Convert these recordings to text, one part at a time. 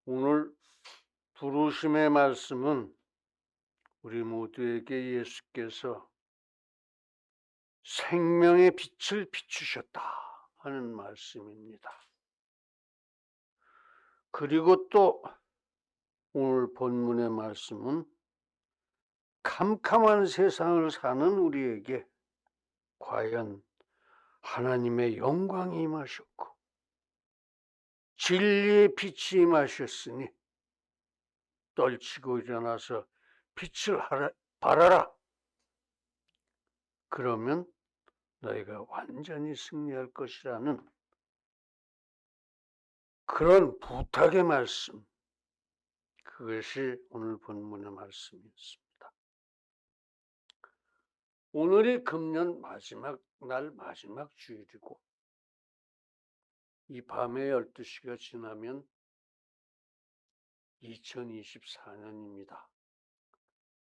오늘 부르심의 말씀은 우리 모두에게 예수께서 생명의 빛을 비추셨다 하는 말씀입니다. 그리고 또 오늘 본문의 말씀은 캄캄한 세상을 사는 우리에게 과연 하나님의 영광이 임하셨고 진리의 빛이 임하셨으니 떨치고 일어나서 빛을 발하라. 그러면 너희가 완전히 승리할 것이라는 그런 부탁의 말씀, 그것이 오늘 본문의 말씀이었습니다. 오늘이 금년 마지막 날 마지막 주일이고 이 밤의 12시가 지나면 2024년입니다.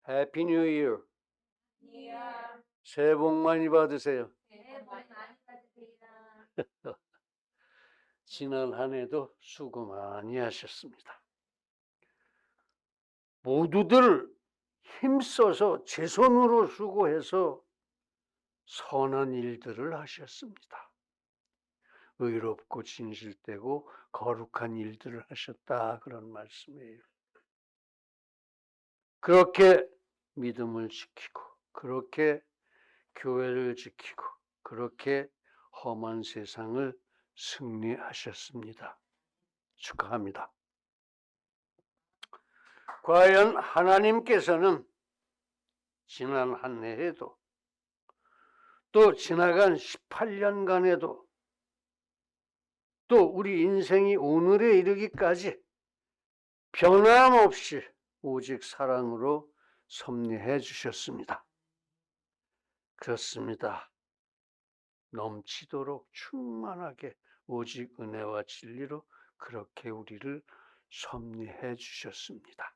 해피 뉴 이어. 새해 복 많이 받으세요. 지난 한 해도 수고 많이 하셨습니다. 모두들 힘써서 제 손으로 수고해서 선한 일들을 하셨습니다. 의롭고 진실되고 거룩한 일들을 하셨다, 그런 말씀이에요. 그렇게 믿음을 지키고 그렇게 교회를 지키고 그렇게 험한 세상을 승리하셨습니다. 축하합니다. 과연 하나님께서는 지난 한 해에도 또 지나간 18년간에도 또 우리 인생이 오늘에 이르기까지 변함없이 오직 사랑으로 섭리해 주셨습니다. 그렇습니다. 넘치도록 충만하게 오직 은혜와 진리로 그렇게 우리를 섭리해 주셨습니다.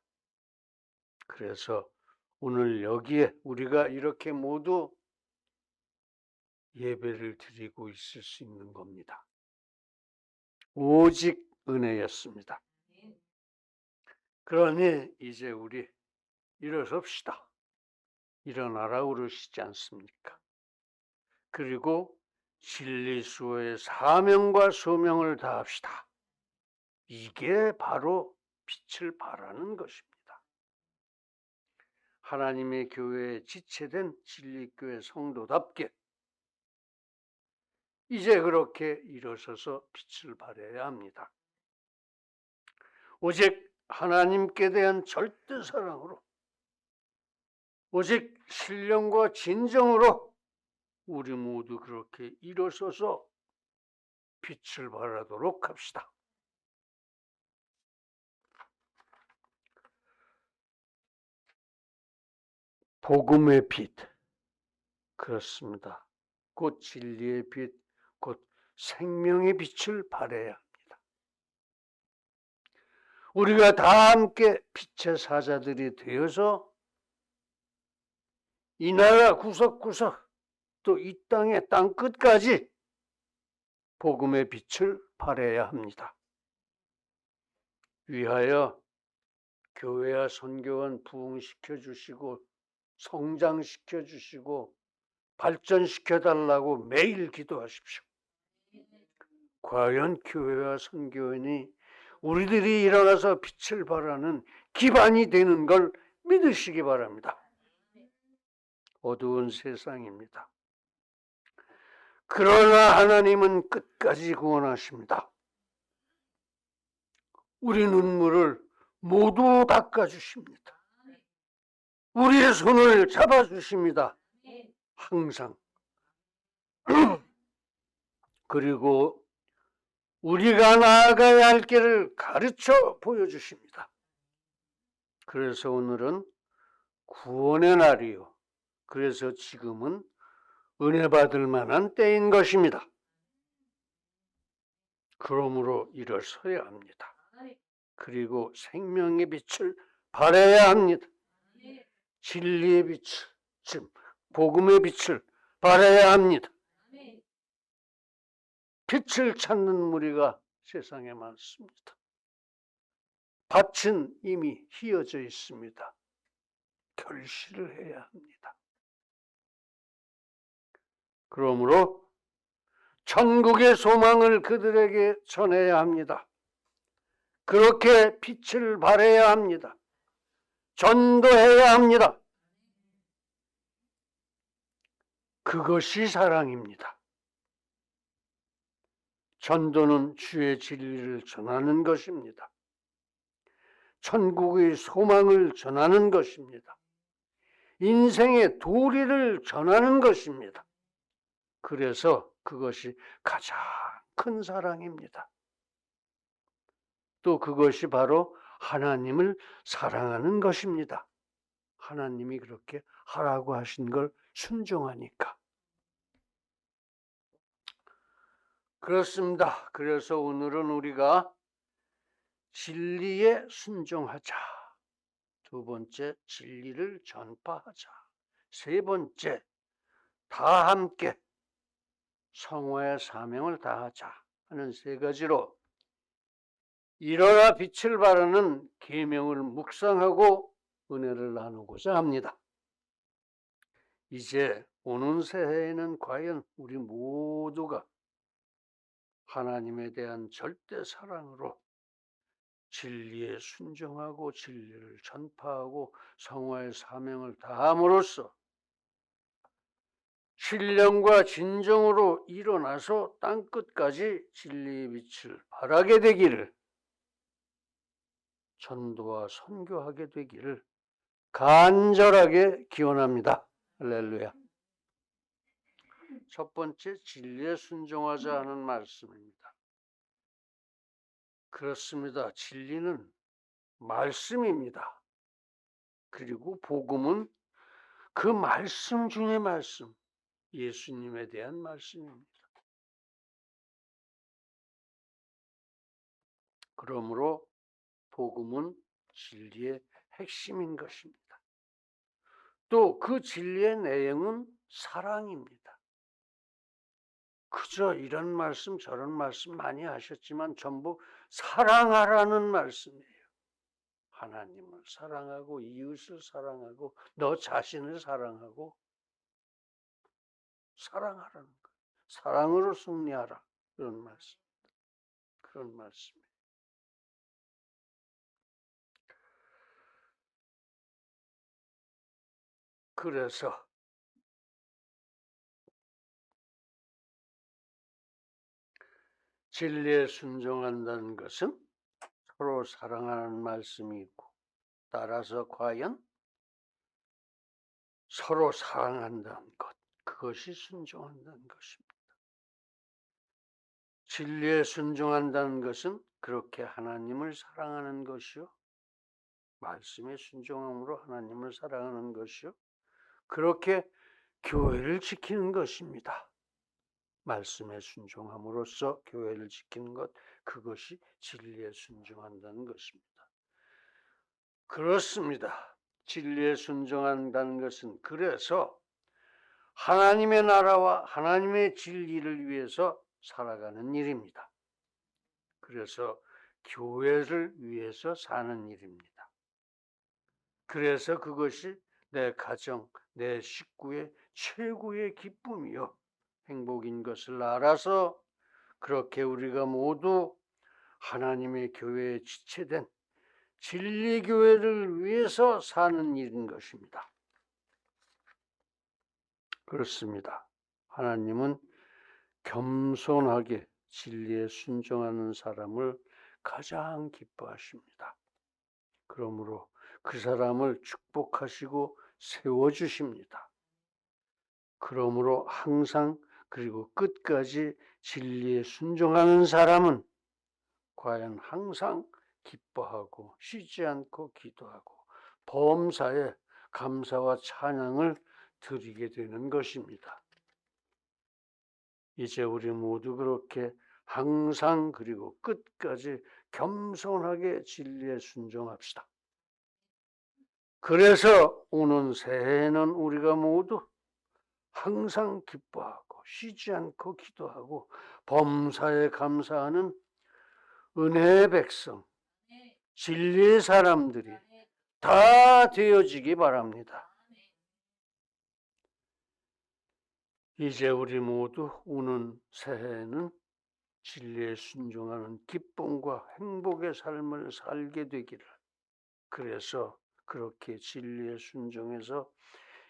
그래서 오늘 여기에 우리가 이렇게 모두 예배를 드리고 있을 수 있는 겁니다. 오직 은혜였습니다. 그러니 이제 우리 일어섭시다. 일어나라 그러시지 않습니까? 그리고 진리수호의 사명과 소명을 다합시다. 이게 바로 빛을 발하는 것입니다. 하나님의 교회에 지체된 진리교회 성도답게 이제 그렇게 일어서서 빛을 발해야 합니다. 오직 하나님께 대한 절대 사랑으로, 오직 신령과 진정으로 우리 모두 그렇게 일어서서 빛을 발하도록 합시다. 복음의 빛, 그렇습니다. 곧 진리의 빛, 곧 생명의 빛을 발해야 합니다. 우리가 다 함께 빛의 사자들이 되어서 이 나라 구석구석 또 이 땅의 땅끝까지 복음의 빛을 발해야 합니다. 위하여 교회와 선교원 부흥시켜 주시고 성장시켜 주시고 발전시켜 달라고 매일 기도하십시오. 과연 교회와 선교원이 우리들이 일어나서 빛을 발하는 기반이 되는 걸 믿으시기 바랍니다. 어두운 세상입니다. 그러나 하나님은 끝까지 구원하십니다. 우리 눈물을 모두 닦아주십니다. 우리의 손을 잡아주십니다. 항상. 그리고 우리가 나아가야 할 길을 가르쳐 보여주십니다. 그래서 오늘은 구원의 날이요. 그래서 지금은 은혜 받을 만한 때인 것입니다. 그러므로 일어서야 합니다. 그리고 생명의 빛을 발해야 합니다. 진리의 빛을, 즉 복음의 빛을 발해야 합니다. 빛을 찾는 무리가 세상에 많습니다. 밭은 이미 휘어져 있습니다. 결실을 해야 합니다. 그러므로 천국의 소망을 그들에게 전해야 합니다. 그렇게 빛을 발해야 합니다. 전도해야 합니다. 그것이 사랑입니다. 전도는 주의 진리를 전하는 것입니다. 천국의 소망을 전하는 것입니다. 인생의 도리를 전하는 것입니다. 그래서 그것이 가장 큰 사랑입니다. 또 그것이 바로 하나님을 사랑하는 것입니다. 하나님이 그렇게 하라고 하신 걸 순종하니까. 그렇습니다. 그래서 오늘은 우리가 진리에 순종하자. 두 번째, 진리를 전파하자. 세 번째, 다 함께 성화의 사명을 다하자 하는 세 가지로 일어나 빛을 발하는 계명을 묵상하고 은혜를 나누고자 합니다. 이제 오는 새해에는 과연 우리 모두가 하나님에 대한 절대 사랑으로 진리에 순종하고 진리를 전파하고 성화의 사명을 다함으로써 신령과 진정으로 일어나서 땅끝까지 진리의 빛을 발하게 되기를, 전도와 선교하게 되기를 간절하게 기원합니다. 할렐루야. 첫 번째, 진리에 순종하자 하는 말씀입니다. 그렇습니다. 진리는 말씀입니다. 그리고 복음은 그 말씀 중의 말씀, 예수님에 대한 말씀입니다. 그러므로 복음은 진리의 핵심인 것입니다. 또 그 진리의 내용은 사랑입니다. 그저 이런 말씀 저런 말씀 많이 하셨지만 전부 사랑하라는 말씀이에요. 하나님을 사랑하고 이웃을 사랑하고 너 자신을 사랑하고 사랑하라는 거예요. 사랑으로 승리하라. 그런 말씀. 그런 말씀이에요. 그래서 진리에 순종한다는 것은 서로 사랑하는 말씀이 있고, 따라서 과연 서로 사랑한다는 것, 그것이 순종한다는 것입니다. 진리에 순종한다는 것은 그렇게 하나님을 사랑하는 것이요, 말씀에 순종함으로 하나님을 사랑하는 것이요, 그렇게 교회를 지키는 것입니다. 말씀에 순종함으로써 교회를 지키는 것, 그것이 진리에 순종한다는 것입니다. 그렇습니다. 진리에 순종한다는 것은 그래서 하나님의 나라와 하나님의 진리를 위해서 살아가는 일입니다. 그래서 교회를 위해서 사는 일입니다. 그래서 그것이 내 가정, 내 식구의 최고의 기쁨이요, 행복인 것을 알아서 그렇게 우리가 모두 하나님의 교회에 지체된 진리교회를 위해서 사는 일인 것입니다. 그렇습니다. 하나님은 겸손하게 진리에 순종하는 사람을 가장 기뻐하십니다. 그러므로 그 사람을 축복하시고 세워주십니다. 그러므로 항상 그리고 끝까지 진리에 순종하는 사람은 과연 항상 기뻐하고 쉬지 않고 기도하고 범사에 감사와 찬양을 드리게 되는 것입니다. 이제 우리 모두 그렇게 항상 그리고 끝까지 겸손하게 진리에 순종합시다. 그래서 오는 새해에는 우리가 모두 항상 기뻐하고 쉬지 않고 기도하고 범사에 감사하는 은혜의 백성, 진리의 사람들이 다 되어지기 바랍니다. 이제 우리 모두 오는 새해에는 진리에 순종하는 기쁨과 행복의 삶을 살게 되기를, 그래서 그렇게 진리에 순종해서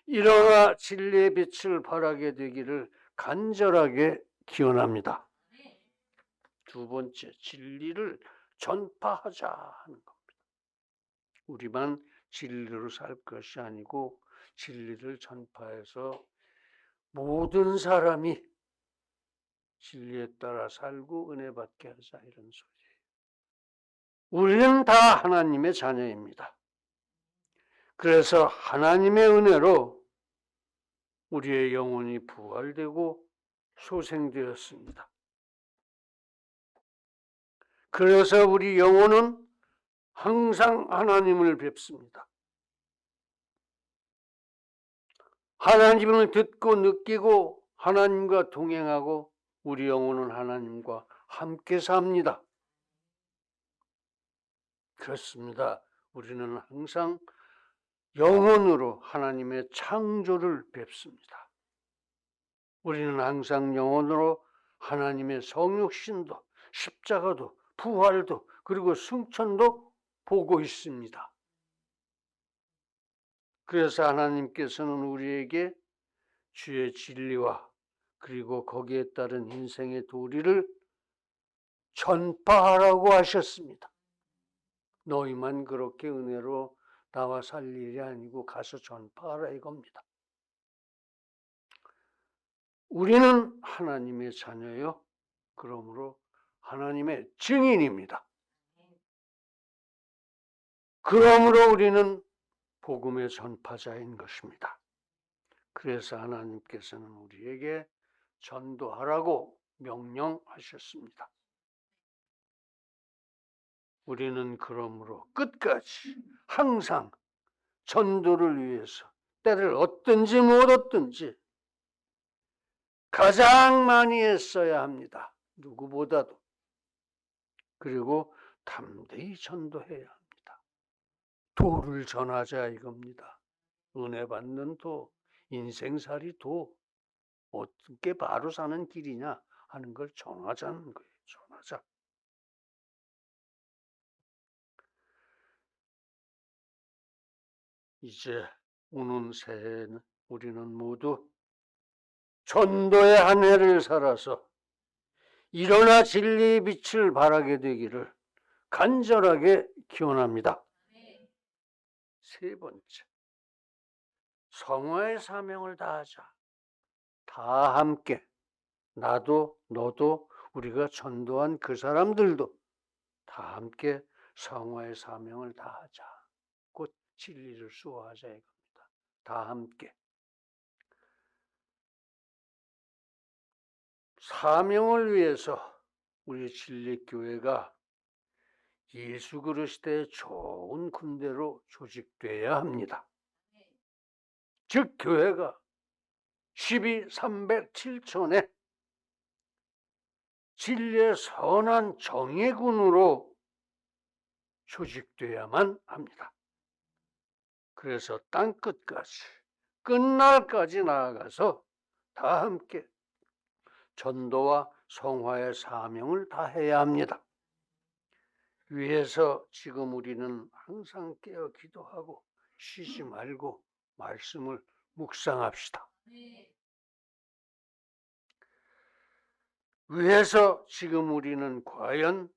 일어나 진리의 빛을 발하게 되기를 간절하게 기원합니다. 두 번째, 진리를 전파하자 하는 겁니다. 우리만 진리로 살 것이 아니고 진리를 전파해서 모든 사람이 진리에 따라 살고 은혜 받게 하자, 이런 소리예요. 우리는 다 하나님의 자녀입니다. 그래서 하나님의 은혜로 우리의 영혼이 부활되고 소생되었습니다. 그래서 우리 영혼은 항상 하나님을 뵙습니다. 하나님을 듣고 느끼고 하나님과 동행하고 우리 영혼은 하나님과 함께 삽니다. 그렇습니다. 우리는 항상 영혼으로 하나님의 창조를 뵙습니다. 우리는 항상 영혼으로 하나님의 성육신도, 십자가도, 부활도, 그리고 승천도 보고 있습니다. 그래서 하나님께서는 우리에게 주의 진리와 그리고 거기에 따른 인생의 도리를 전파하라고 하셨습니다. 너희만 그렇게 은혜로 나와 살 일이 아니고 가서 전파하라 이겁니다. 우리는 하나님의 자녀요, 그러므로 하나님의 증인입니다. 그러므로 우리는 복음의 전파자인 것입니다. 그래서 하나님께서는 우리에게 전도하라고 명령하셨습니다. 우리는 그러므로 끝까지 항상 전도를 위해서 때를 얻든지 못 얻든지 가장 많이 애써야 합니다. 누구보다도. 그리고 담대히 전도해야 합니다. 도를 전하자 이겁니다. 은혜 받는 도, 인생살이 도, 어떻게 바로 사는 길이냐 하는 걸 전하자는 거예요. 전하자. 이제 오는 새해에는 우리는 모두 전도의 한 해를 살아서 일어나 진리의 빛을 발하게 되기를 간절하게 기원합니다. 세 번째, 성화의 사명을 다하자. 다 함께, 나도 너도 우리가 전도한 그 사람들도 다 함께 성화의 사명을 다하자. 곧 진리를 수호하자 이겁니다. 다 함께. 사명을 위해서 우리 진리교회가 예수 그리스도의 좋은 군대로 조직돼야 합니다. 즉 교회가 12,307촌의 진리의 선한 정예군으로 조직돼야만 합니다. 그래서 땅끝까지, 끝날까지 나아가서 다 함께 전도와 성화의 사명을 다해야 합니다. 위에서 지금 우리는 항상 깨어 기도하고 쉬지 말고 말씀을 묵상합시다. 위에서 지금 우리는 과연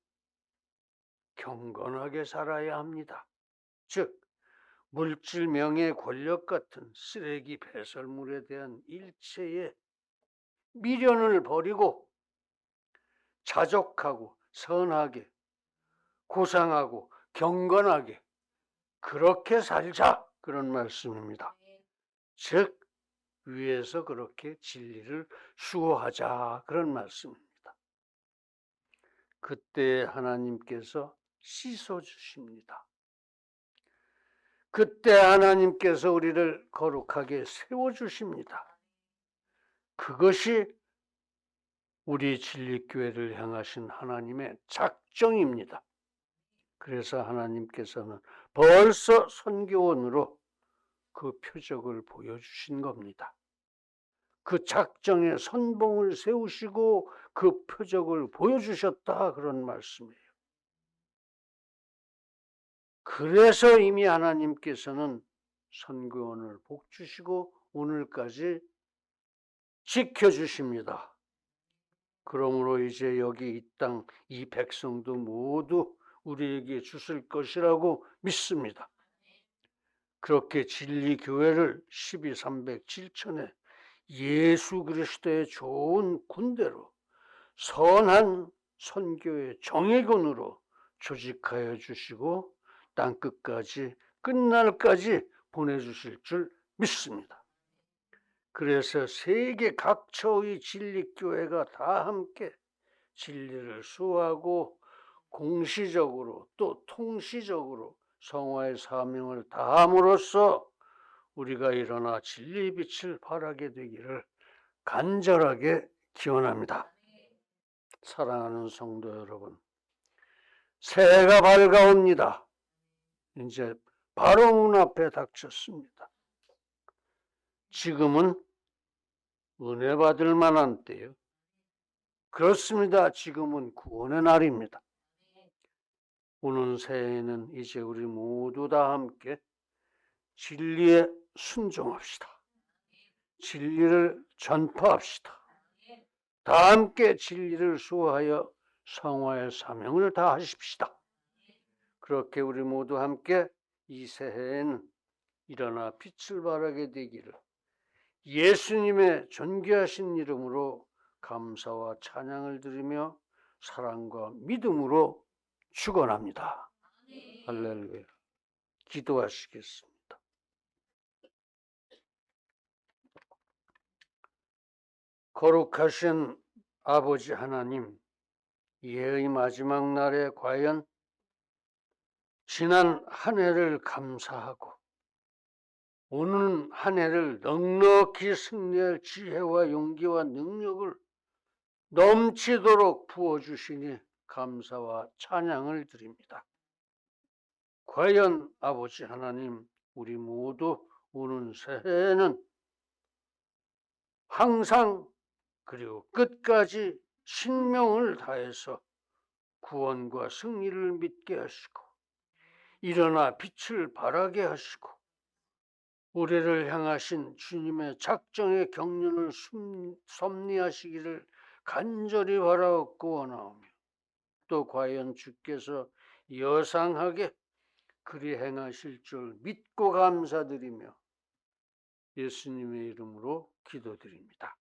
경건하게 살아야 합니다. 즉 물질, 명예, 권력 같은 쓰레기 배설물에 대한 일체의 미련을 버리고 자족하고 선하게, 고상하고 경건하게 그렇게 살자, 그런 말씀입니다. 즉 위에서 그렇게 진리를 수호하자, 그런 말씀입니다. 그때 하나님께서 씻어주십니다. 그때 하나님께서 우리를 거룩하게 세워주십니다. 그것이 우리 진리교회를 향하신 하나님의 작정입니다. 그래서 하나님께서는 벌써 선교원으로 그 표적을 보여주신 겁니다. 그 작정에 선봉을 세우시고 그 표적을 보여주셨다, 그런 말씀이에요. 그래서 이미 하나님께서는 선교원을 복주시고 오늘까지 지켜주십니다. 그러므로 이제 여기 이 땅, 이 백성도 모두 우리에게 주실 것이라고 믿습니다. 그렇게 진리 교회를 12,307천에 예수 그리스도의 좋은 군대로 선한 선교의 정예군으로 조직하여 주시고 땅끝까지 끝날까지 보내주실 줄 믿습니다. 그래서 세계 각처의 진리교회가 다 함께 진리를 수호하고 공시적으로 또 통시적으로 성화의 사명을 다함으로써 우리가 일어나 진리의 빛을 발하게 되기를 간절하게 기원합니다. 사랑하는 성도 여러분, 새해가 밝아옵니다. 이제 바로 문 앞에 닥쳤습니다. 지금은 은혜 받을 만한 때요. 그렇습니다. 지금은 구원의 날입니다. 오는 새해에는 이제 우리 모두 다 함께 진리에 순종합시다. 진리를 전파합시다. 다 함께 진리를 수호하여 성화의 사명을 다하십시다. 그렇게 우리 모두 함께 이 새해에는 일어나 빛을 발하게 되기를 예수님의 존귀하신 이름으로 감사와 찬양을 드리며 사랑과 믿음으로 축원합니다. 할렐루야. 기도하시겠습니다. 거룩하신 아버지 하나님, 예의 마지막 날에 과연 지난 한 해를 감사하고 오는 한 해를 넉넉히 승리할 지혜와 용기와 능력을 넘치도록 부어주시니 감사와 찬양을 드립니다. 과연 아버지 하나님, 우리 모두 오는 새해에는 항상 그리고 끝까지 신명을 다해서 구원과 승리를 믿게 하시고 일어나 빛을 발하게 하시고 우리를 향하신 주님의 작정의 경륜을 섭리하시기를 간절히 바라옵고 원하오며 또 과연 주께서 여상하게 그리 행하실 줄 믿고 감사드리며 예수님의 이름으로 기도드립니다.